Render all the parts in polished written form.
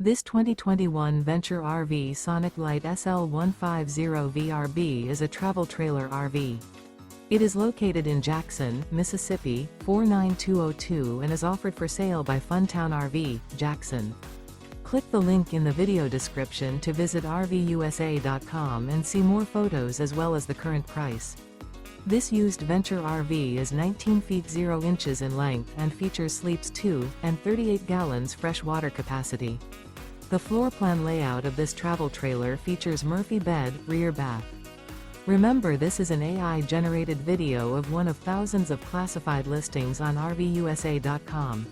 This 2021 Venture RV Sonic Lite SL150VRB is a travel trailer RV. It is located in Jackson, Mississippi, 49202 and is offered for sale by Funtown RV, Jackson. Click the link in the video description to visit RVUSA.com and see more photos as well as the current price. This used Venture RV is 19 feet 0 inches in length and features sleeps 2 and 38 gallons fresh water capacity. The floor plan layout of this travel trailer features Murphy bed, rear bath. Remember, this is an AI-generated video of one of thousands of classified listings on RVUSA.com.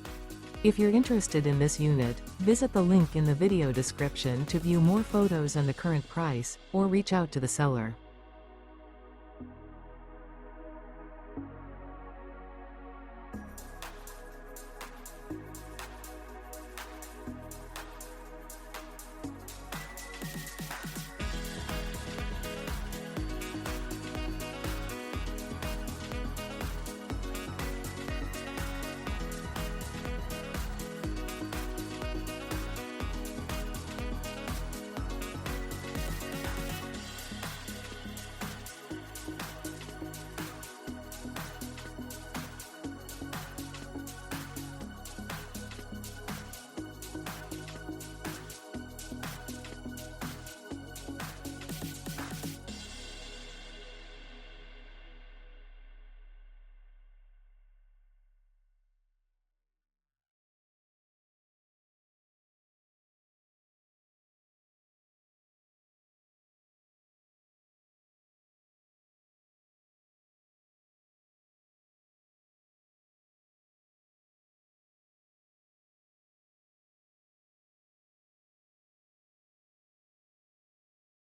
If you're interested in this unit, visit the link in the video description to view more photos and the current price, or reach out to the seller.